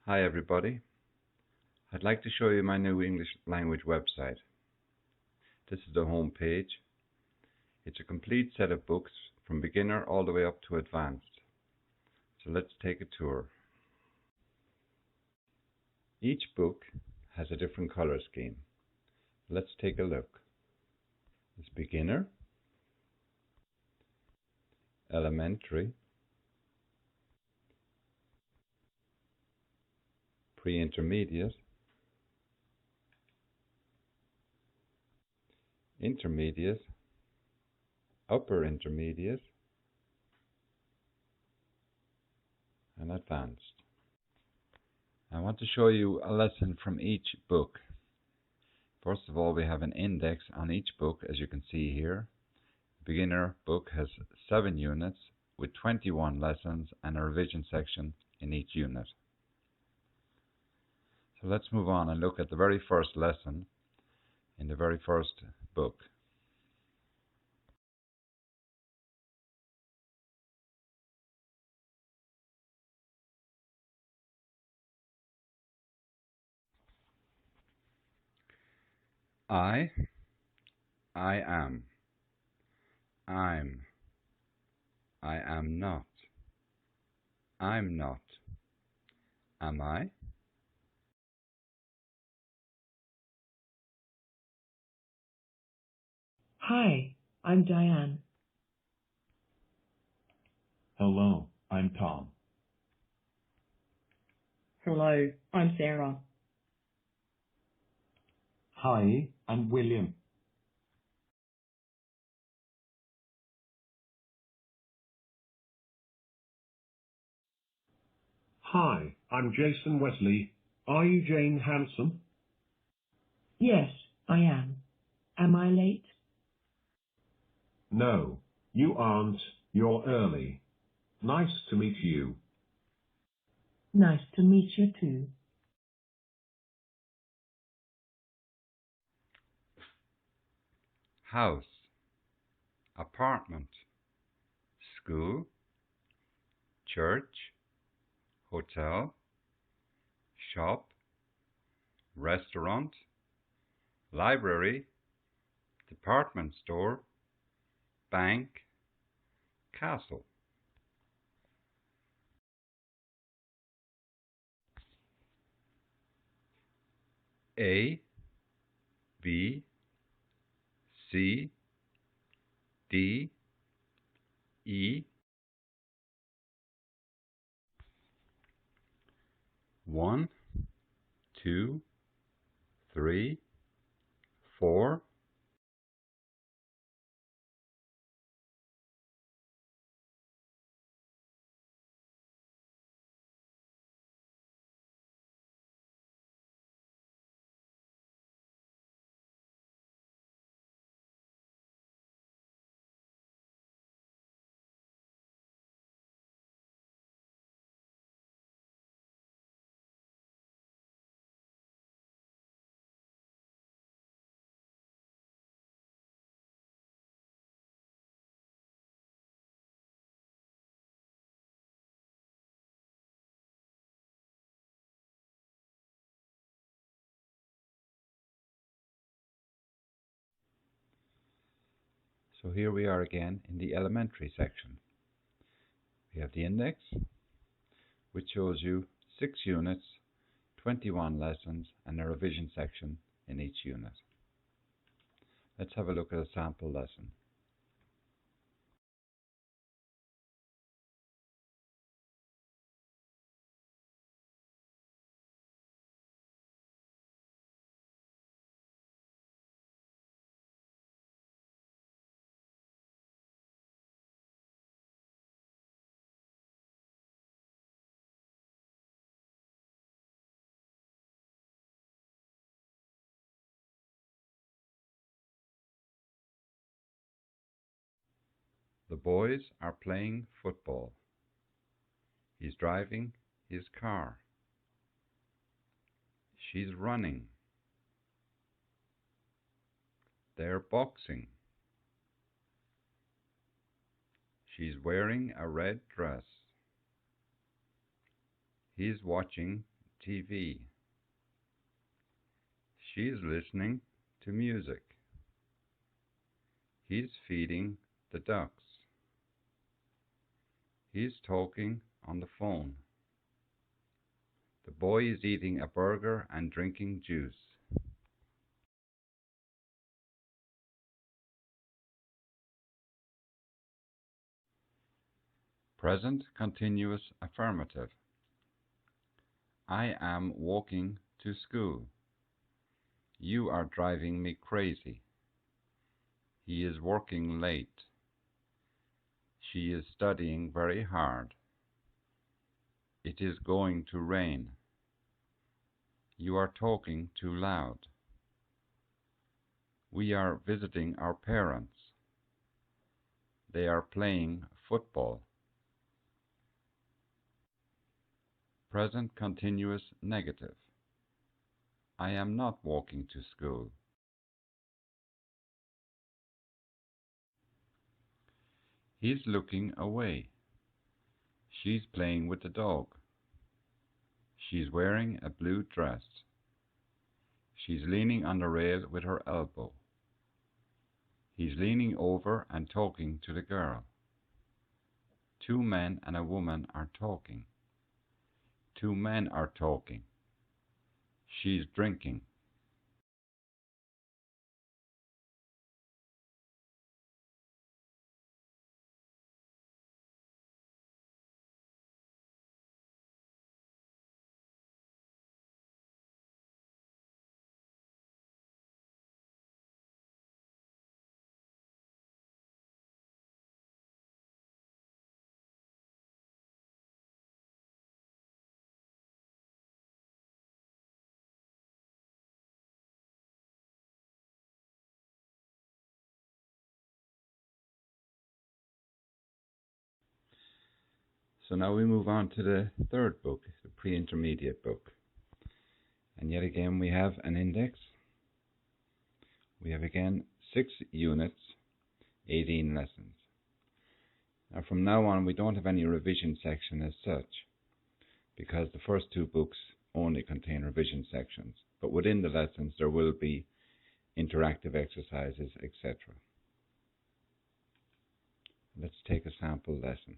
Hi everybody. I'd like to show you my new English language website. This is the home page. It's a complete set of books from beginner all the way up to advanced. So let's take a tour. Each book has a different color scheme. Let's take a look. It's beginner, elementary, pre-intermediate, intermediate, upper intermediate, and advanced. I want to show you a lesson from each book. First of all, we have an index on each book, as you can see here. The beginner book has 7 units with 21 lessons and a revision section in each unit. So let's move on and look at the very first lesson in the very first book. I am. I'm not. I'm not. Am I? Hi, I'm Diane. Hello, I'm Tom. Hello, I'm Sarah. Hi, I'm William. Hi, I'm Jason Wesley. Are you Jane Hanson? Yes, I am. Am I late? No, you aren't. You're early. Nice to meet you. Nice to meet you too. House, apartment, school, church, hotel, shop, restaurant, library, department store, bank, castle. A, B, C, D, E. 1, 2, 3, 4. So here we are again in the elementary section. We have the index, which shows you 6 units, 21 lessons, and a revision section in each unit. Let's have a look at a sample lesson. The boys are playing football. He's driving his car. She's running. They're boxing. She's wearing a red dress. He's watching TV. She's listening to music. He's feeding the ducks. He's talking on the phone. The boy is eating a burger and drinking juice. Present continuous affirmative. I am walking to school. You are driving me crazy. He is working late. She is studying very hard. It is going to rain. You are talking too loud. We are visiting our parents. They are playing football. Present continuous negative. I am not walking to school. He's looking away. She's playing with the dog. She's wearing a blue dress. She's leaning on the rail with her elbow. He's leaning over and talking to the girl. Two men and a woman are talking. Two men are talking. She's drinking. So now we move on to the third book, the pre-intermediate book. And yet again we have an index. We have again 6 units, 18 lessons. Now from now on we don't have any revision section as such, because the first 2 books only contain revision sections. But within the lessons there will be interactive exercises, etc. Let's take a sample lesson.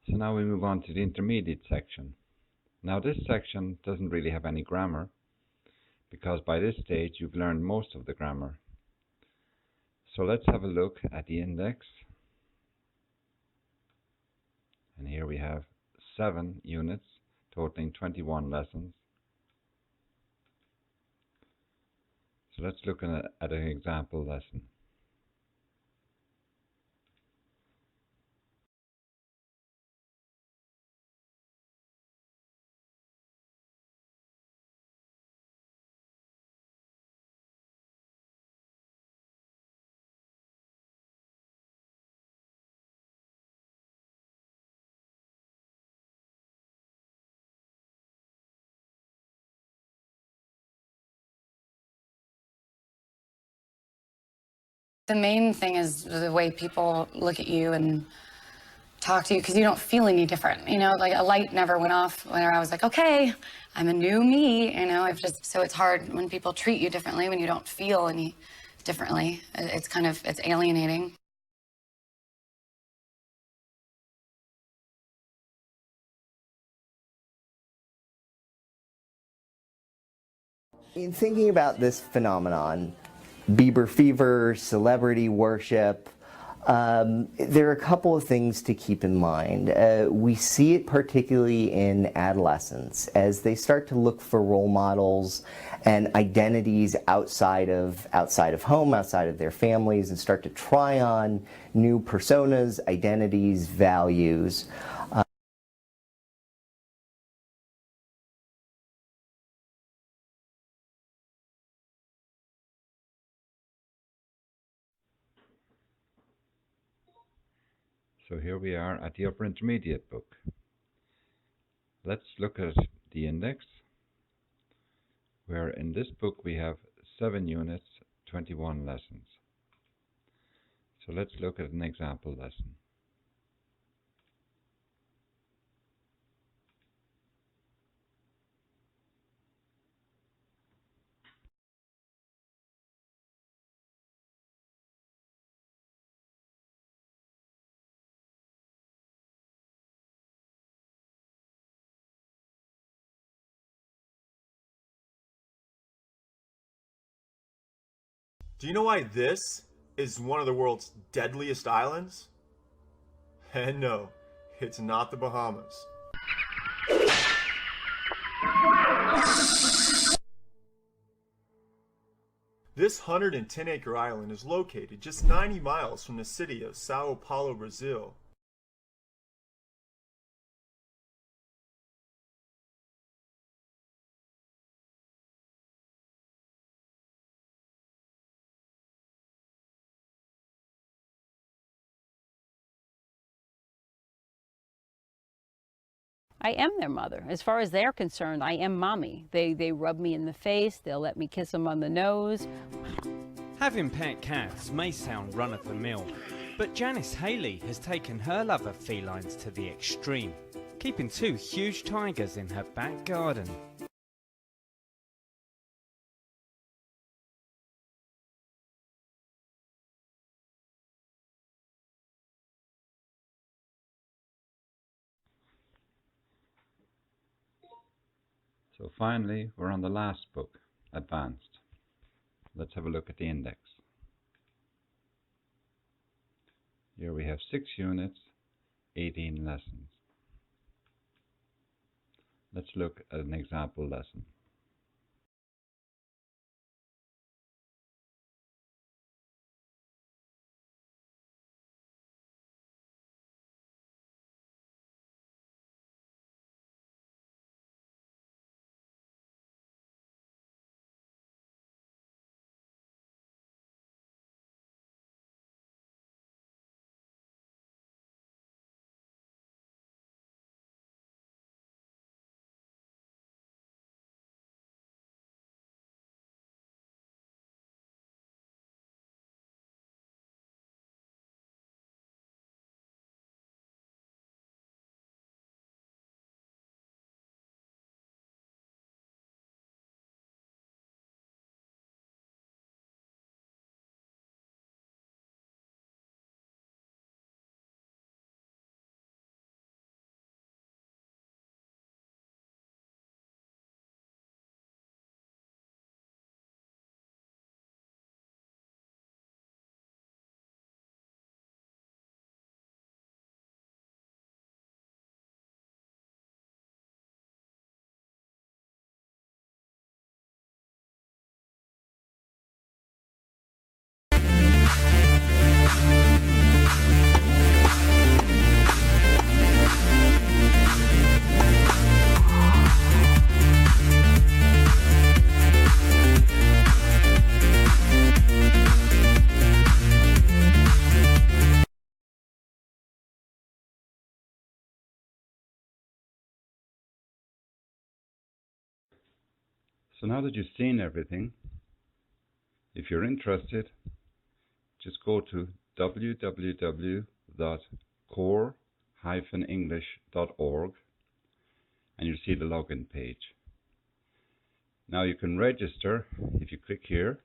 So now we move on to the intermediate section. Now this section doesn't really have any grammar, because by this stage you've learned most of the grammar. So let's have a look at the index. And here we have 7 units, totaling 21 lessons. So let's look at an example lesson. The main thing is the way people look at you and talk to you, because you don't feel any different. You know, like a light never went off when I was like, okay, I'm a new me. You know, so it's hard when people treat you differently, when you don't feel any differently. It's alienating. In thinking about this phenomenon, Bieber fever, celebrity worship, There are a couple of things to keep in mind. We see it particularly in adolescents as they start to look for role models and identities outside of home, outside of their families, and start to try on new personas, identities, values. So here we are at the upper intermediate book. Let's look at the index, where in this book we have 7 units, 21 lessons. So let's look at an example lesson. Do you know why this is one of the world's deadliest islands? And no, it's not the Bahamas. This 110-acre island is located just 90 miles from the city of Sao Paulo, Brazil. I am their mother. As far as they're concerned, I am mommy. They rub me in the face, they'll let me kiss them on the nose. Having pet cats may sound run-of-the-mill, but Janice Haley has taken her love of felines to the extreme, keeping 2 huge tigers in her back garden. So finally, we're on the last book, Advanced. Let's have a look at the index. Here we have 6 units, 18 lessons. Let's look at an example lesson. So now that you've seen everything, if you're interested, just go to www.core-english.org and you'll see the login page. Now you can register. If you click here,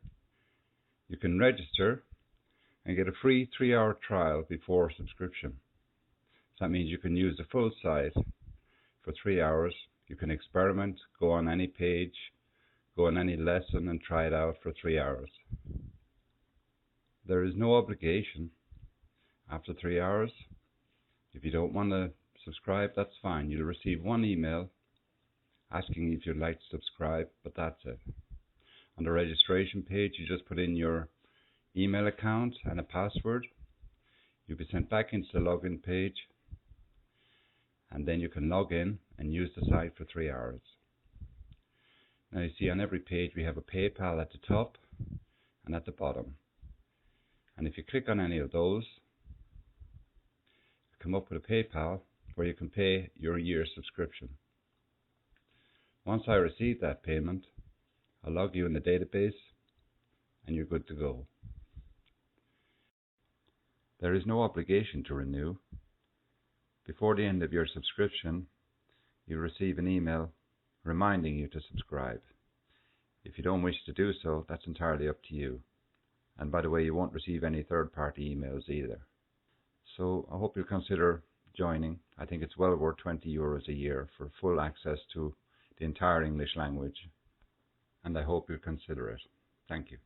you can register and get a free 3-hour trial before subscription. So that means you can use the full site for 3 hours. You can experiment, go on any page, go on any lesson and try it out for 3 hours. There is no obligation. After 3 hours, if you don't want to subscribe, that's fine. You'll receive one email asking if you'd like to subscribe, but that's it. On the registration page, you just put in your email account and a password. You'll be sent back into the login page, and then you can log in and use the site for 3 hours. Now you see on every page we have a PayPal at the top and at the bottom. And if you click on any of those, you come up with a PayPal where you can pay your year's subscription. Once I receive that payment, I'll log you in the database and you're good to go. There is no obligation to renew. Before the end of your subscription, you'll receive an email reminding you to subscribe. If you don't wish to do so, that's entirely up to you. And by the way, you won't receive any third-party emails either. So I hope you'll consider joining. I think it's well worth €20 a year for full access to the entire English language. And I hope you'll consider it. Thank you.